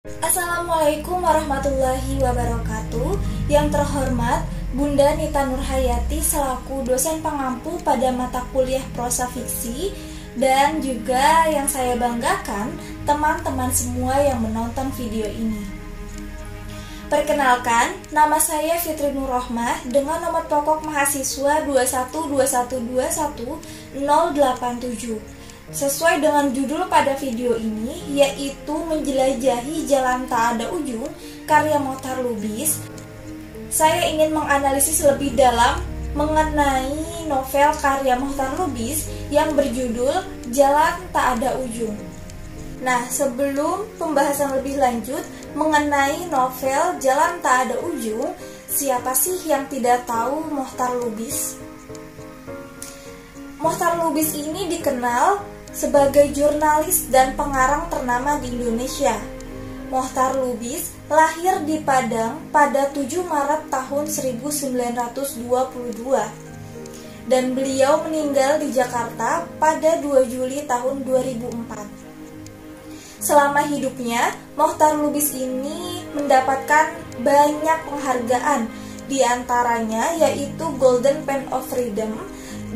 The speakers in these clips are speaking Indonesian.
Assalamualaikum warahmatullahi wabarakatuh. Yang terhormat Bunda Nita Nurhayati selaku dosen pengampu pada mata kuliah prosa fiksi, dan juga yang saya banggakan teman-teman semua yang menonton video ini. Perkenalkan, nama saya Fitri Nurrohmah dengan nomor pokok mahasiswa 212121087. Sesuai dengan judul pada video ini, yaitu Menjelajahi Jalan Tak Ada Ujung, karya Mohtar Lubis. Saya ingin menganalisis lebih dalam mengenai novel karya Mohtar Lubis yang berjudul Jalan Tak Ada Ujung. Nah, sebelum pembahasan lebih lanjut mengenai novel Jalan Tak Ada Ujung, siapa sih yang tidak tahu Mohtar Lubis? Mohtar Lubis ini dikenal sebagai jurnalis dan pengarang ternama di Indonesia. Mohtar Lubis lahir di Padang pada 7 Maret tahun 1922 dan beliau meninggal di Jakarta pada 2 Juli tahun 2004. Selama hidupnya, Mohtar Lubis ini mendapatkan banyak penghargaan, di antaranya yaitu Golden Pen of Freedom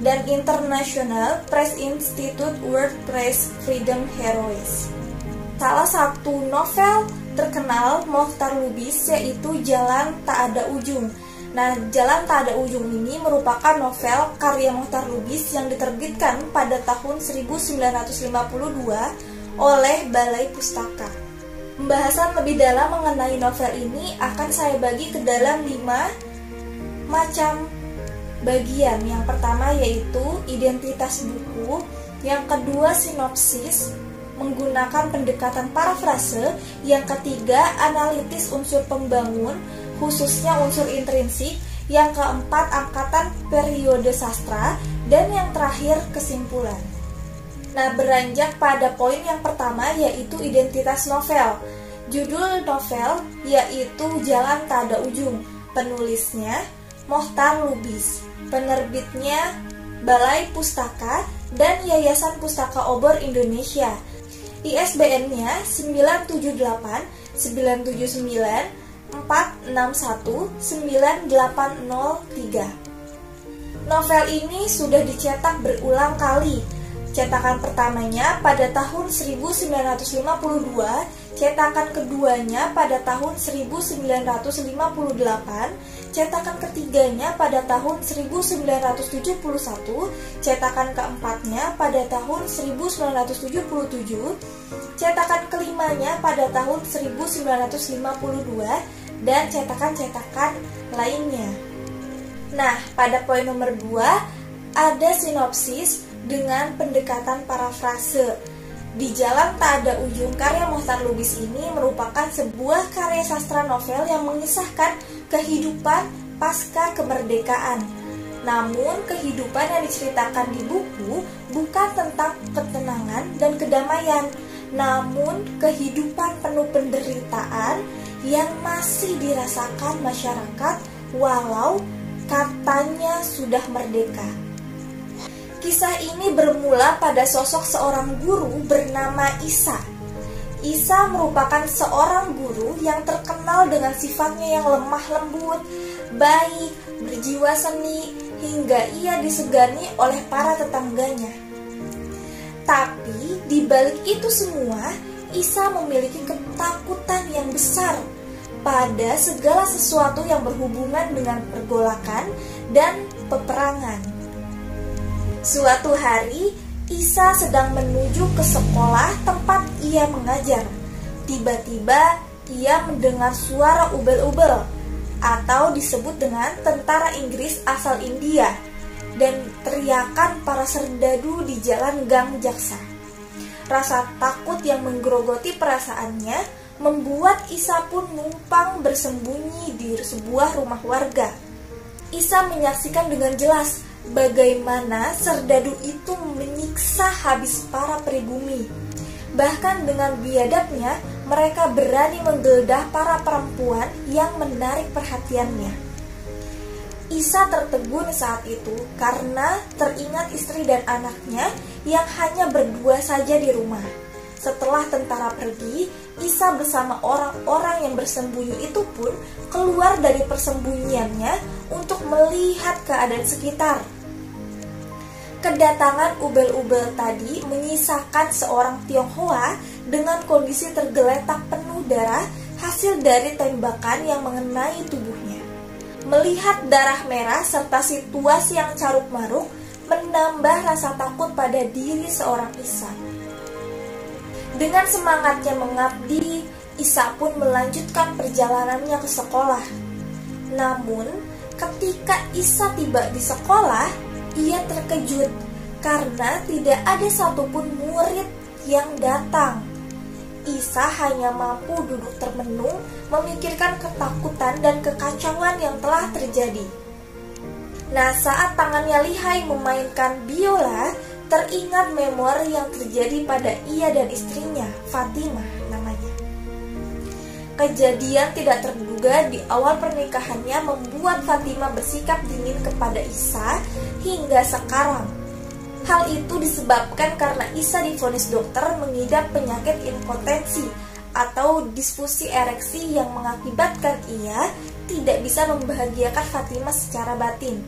dan International Press Institute World Press Freedom Heroes. Salah satu novel terkenal Mohtar Lubis yaitu Jalan Tak Ada Ujung. Nah, Jalan Tak Ada Ujung ini merupakan novel karya Mohtar Lubis yang diterbitkan pada tahun 1952 oleh Balai Pustaka. Pembahasan lebih dalam mengenai novel ini akan saya bagi ke dalam 5 macam bagian. Yang pertama yaitu identitas buku, yang kedua sinopsis menggunakan pendekatan parafrase, yang ketiga analitis unsur pembangun khususnya unsur intrinsik, yang keempat angkatan periode sastra, dan yang terakhir kesimpulan. Nah, beranjak pada poin yang pertama yaitu identitas novel. Judul novel yaitu Jalan Tak Ada Ujung. Penulisnya Mohtar Lubis, penerbitnya Balai Pustaka dan Yayasan Pustaka Obor Indonesia. ISBN-nya 978-979-461-9803. Novel ini sudah dicetak berulang kali. Cetakan pertamanya pada tahun 1952, cetakan keduanya pada tahun 1958, cetakan ketiganya pada tahun 1971, cetakan keempatnya pada tahun 1977, cetakan kelimanya pada tahun 1952, dan cetakan-cetakan lainnya. Nah, pada poin nomor 2 ada sinopsis dengan pendekatan parafrase. Di Jalan Tak Ada Ujung karya Mohtar Lubis ini merupakan sebuah karya sastra novel yang mengisahkan kehidupan pasca kemerdekaan. Namun kehidupan yang diceritakan di buku bukan tentang ketenangan dan kedamaian, namun kehidupan penuh penderitaan yang masih dirasakan masyarakat walau katanya sudah merdeka. Kisah ini bermula pada sosok seorang guru bernama Isa. Isa merupakan seorang guru yang terkenal dengan sifatnya yang lemah lembut, baik, berjiwa seni, hingga ia disegani oleh para tetangganya. Tapi di balik itu semua, Isa memiliki ketakutan yang besar pada segala sesuatu yang berhubungan dengan pergolakan dan peperangan. Suatu hari, Isa sedang menuju ke sekolah tempat ia mengajar. Tiba-tiba, ia mendengar suara ubel-ubel, atau disebut dengan tentara Inggris asal India, dan teriakan para serdadu di jalan Gang Jaksa. Rasa takut yang menggerogoti perasaannya membuat Isa pun numpang bersembunyi di sebuah rumah warga. Isa menyaksikan dengan jelas bagaimana serdadu itu menyiksa habis para pribumi. Bahkan dengan biadabnya, mereka berani menggeledah para perempuan yang menarik perhatiannya. Isa tertegun saat itu karena teringat istri dan anaknya yang hanya berdua saja di rumah. Setelah tentara pergi, Isa bersama orang-orang yang bersembunyi itu pun keluar dari persembunyiannya untuk melihat keadaan sekitar. Kedatangan ubel-ubel tadi menyisakan seorang Tionghoa dengan kondisi tergeletak penuh darah hasil dari tembakan yang mengenai tubuhnya. Melihat darah merah serta situasi yang caruk-maruk menambah rasa takut pada diri seorang Isa. Dengan semangatnya mengabdi, Isa pun melanjutkan perjalanannya ke sekolah. Namun, ketika Isa tiba di sekolah, ia terkejut karena tidak ada satupun murid yang datang. Isa hanya mampu duduk termenung memikirkan ketakutan dan kekacauan yang telah terjadi. Nah, saat tangannya lihai memainkan biola, teringat memori yang terjadi pada ia dan istrinya, Fatimah namanya. Kejadian tidak terduga di awal pernikahannya membuat Fatimah bersikap dingin kepada Isa hingga sekarang. Hal itu disebabkan karena Isa divonis dokter mengidap penyakit impotensi atau disfusi ereksi yang mengakibatkan ia tidak bisa membahagiakan Fatimah secara batin.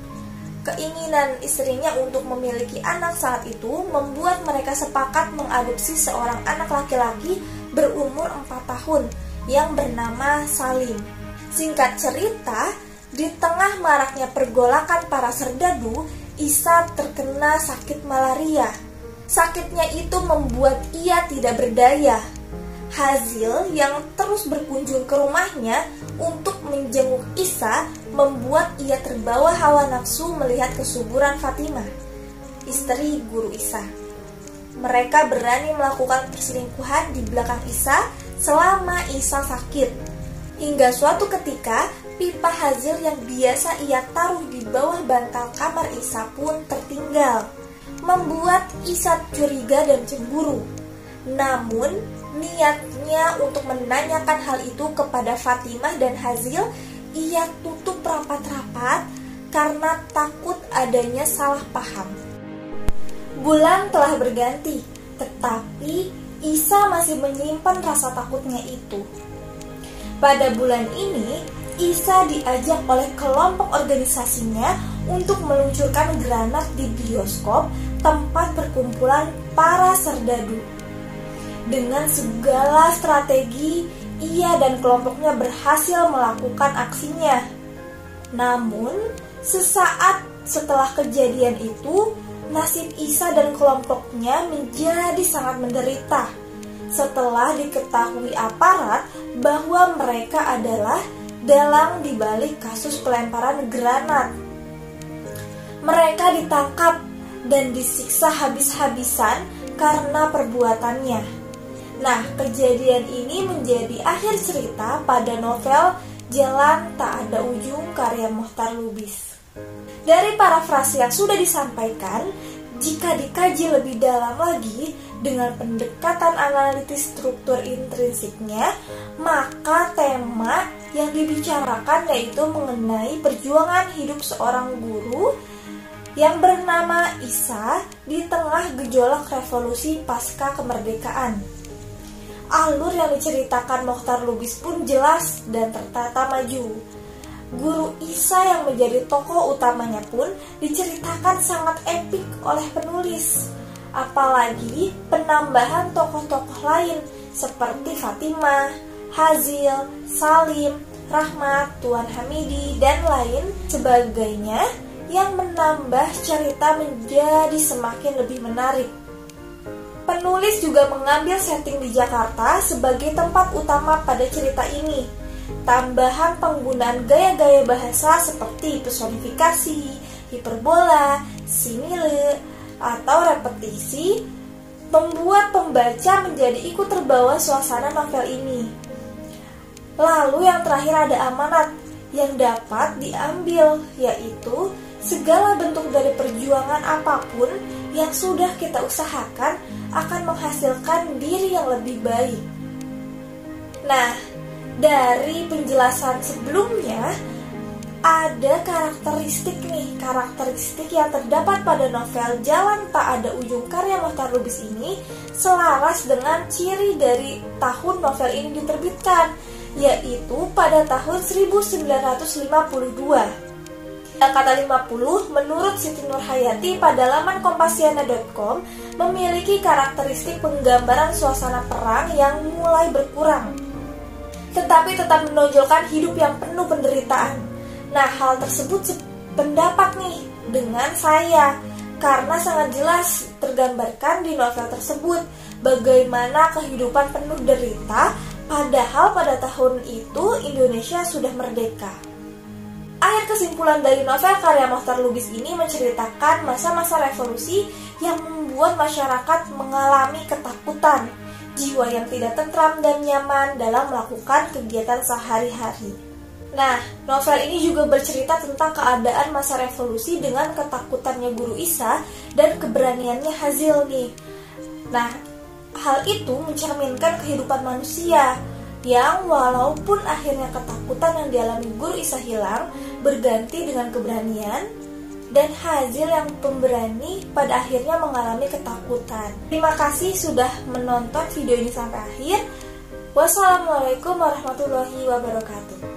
Keinginan istrinya untuk memiliki anak saat itu membuat mereka sepakat mengadopsi seorang anak laki-laki berumur 4 tahun yang bernama Salim. Singkat cerita, di tengah maraknya pergolakan para serdadu, Isa terkena sakit malaria. Sakitnya itu membuat ia tidak berdaya. Hazil yang terus berkunjung ke rumahnya untuk menjenguk Isa membuat ia terbawa hawa nafsu melihat kesuburan Fatimah, istri guru Isa. Mereka berani melakukan perselingkuhan di belakang Isa selama Isa sakit. Hingga suatu ketika, pipa Hazil yang biasa ia taruh di bawah bantal kamar Isa pun tertinggal, membuat Isa curiga dan cemburu. Namun, niatnya untuk menanyakan hal itu kepada Fatimah dan Hazil, ia tutup rapat-rapat karena takut adanya salah paham. Bulan telah berganti, tetapi Isa masih menyimpan rasa takutnya itu. Pada bulan ini, Isa diajak oleh kelompok organisasinya untuk meluncurkan granat di bioskop tempat perkumpulan para serdadu. Dengan segala strategi, ia dan kelompoknya berhasil melakukan aksinya. Namun, sesaat setelah kejadian itu, nasib Isa dan kelompoknya menjadi sangat menderita setelah diketahui aparat bahwa mereka adalah dalang dibalik kasus pelemparan granat. Mereka ditangkap dan disiksa habis-habisan karena perbuatannya. Nah, kejadian ini menjadi akhir cerita pada novel Jalan Tak Ada Ujung karya Mohtar Lubis. Dari parafrase yang sudah disampaikan, jika dikaji lebih dalam lagi dengan pendekatan analitis struktur intrinsiknya, maka tema yang dibicarakan yaitu mengenai perjuangan hidup seorang guru yang bernama Isa di tengah gejolak revolusi pasca kemerdekaan. Alur yang diceritakan Mohtar Lubis pun jelas dan tertata maju. Guru Isa yang menjadi tokoh utamanya pun diceritakan sangat epik oleh penulis. Apalagi penambahan tokoh-tokoh lain seperti Fatimah, Hazil, Salim, Rahmat, Tuan Hamidi, dan lain sebagainya yang menambah cerita menjadi semakin lebih menarik. Penulis juga mengambil setting di Jakarta sebagai tempat utama pada cerita ini. Tambahan penggunaan gaya-gaya bahasa seperti personifikasi, hiperbola, simile, atau repetisi membuat pembaca menjadi ikut terbawa suasana novel ini. Lalu yang terakhir ada amanat yang dapat diambil, yaitu segala bentuk dari perjuangan apapun yang sudah kita usahakan akan menghasilkan diri yang lebih baik. Nah, dari penjelasan sebelumnya, ada karakteristik yang terdapat pada novel Jalan Tak Ada Ujung karya Mohtar Lubis ini selaras dengan ciri dari tahun novel ini diterbitkan, yaitu pada tahun 1952. Kata 50 menurut Siti Nurhayati pada laman kompasiana.com memiliki karakteristik penggambaran suasana perang yang mulai berkurang, tetapi tetap menonjolkan hidup yang penuh penderitaan. Nah, hal tersebut sependapat nih dengan saya, karena sangat jelas tergambarkan di novel tersebut bagaimana kehidupan penuh derita, padahal pada tahun itu Indonesia sudah merdeka. Akhir kesimpulan dari novel karya Mohtar Lubis ini menceritakan masa-masa revolusi yang membuat masyarakat mengalami ketakutan, jiwa yang tidak tentram dan nyaman dalam melakukan kegiatan sehari-hari. Nah, novel ini juga bercerita tentang keadaan masa revolusi dengan ketakutannya Guru Isa dan keberaniannya Hazil nih. Nah, hal itu mencerminkan kehidupan manusia yang walaupun akhirnya ketakutan yang dialami Guru Isa hilang, berganti dengan keberanian, dan Hazil yang pemberani pada akhirnya mengalami ketakutan. Terima kasih sudah menonton video ini sampai akhir. Wassalamualaikum warahmatullahi wabarakatuh.